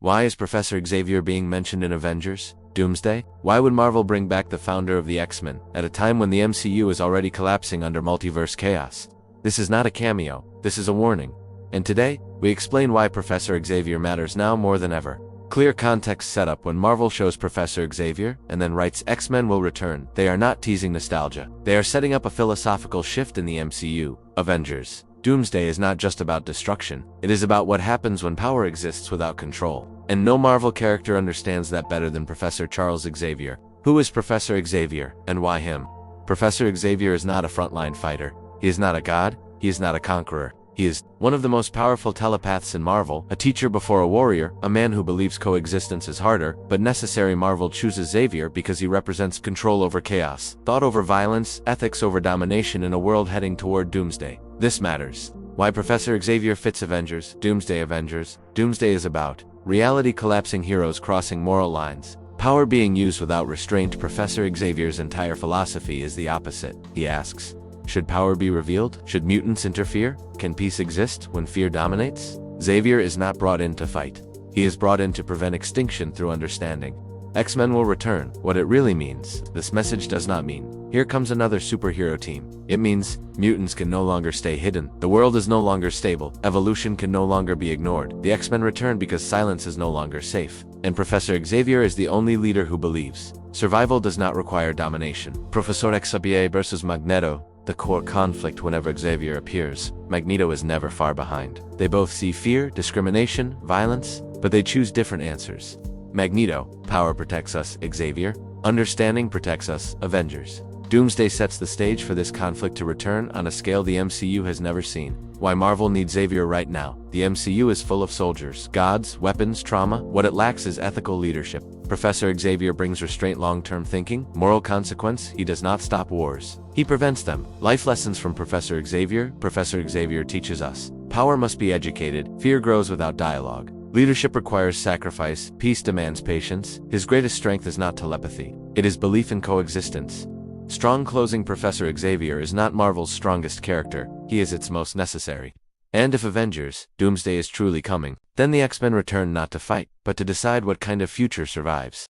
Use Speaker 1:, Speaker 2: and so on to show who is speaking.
Speaker 1: Why is Professor Xavier being mentioned in Avengers? Doomsday? Why would Marvel bring back the founder of the X-Men, at a time when the MCU is already collapsing under multiverse chaos? This is not a cameo, this is a warning. And today, we explain why Professor Xavier matters now more than ever. Clear context setup: when Marvel shows Professor Xavier, and then writes X-Men will return, they are not teasing nostalgia. They are setting up a philosophical shift in the MCU. Avengers. Doomsday is not just about destruction, it is about what happens when power exists without control. And no Marvel character understands that better than Professor Charles Xavier. Who is Professor Xavier, and why him? Professor Xavier is not a frontline fighter. He is not a god, he is not a conqueror. He is one of the most powerful telepaths in Marvel, a teacher before a warrior, a man who believes coexistence is harder, but necessary. Marvel chooses Xavier because he represents control over chaos, thought over violence, ethics over domination in a world heading toward Doomsday. This matters. Why Professor Xavier fits Avengers. Doomsday. Avengers. Doomsday is about reality collapsing, heroes crossing moral lines, power being used without restraint. Professor Xavier's entire philosophy is the opposite. He asks, should power be revealed? Should mutants interfere? Can peace exist when fear dominates? Xavier is not brought in to fight. He is brought in to prevent extinction through understanding. X-Men will return. What it really means, this message does not mean, here comes another superhero team. It means, mutants can no longer stay hidden. The world is no longer stable. Evolution can no longer be ignored. The X-Men return because silence is no longer safe. And Professor Xavier is the only leader who believes survival does not require domination. Professor Xavier versus Magneto. The core conflict whenever Xavier appears, Magneto is never far behind. They both see fear, discrimination, violence, but they choose different answers. Magneto, power protects us. Xavier, understanding protects us. Avengers. Doomsday sets the stage for this conflict to return on a scale the MCU has never seen. Why Marvel needs Xavier right now. The MCU is full of soldiers, gods, weapons, trauma. What it lacks is ethical leadership. Professor Xavier brings restraint, long-term thinking, moral consequence. He does not stop wars. He prevents them. Life lessons from Professor Xavier. Professor Xavier teaches us power must be educated, fear grows without dialogue. Leadership requires sacrifice, peace demands patience. His greatest strength is not telepathy, it is belief in coexistence. Strong closing: Professor Xavier is not Marvel's strongest character, he is its most necessary. And if Avengers, Doomsday is truly coming, then the X-Men return not to fight, but to decide what kind of future survives.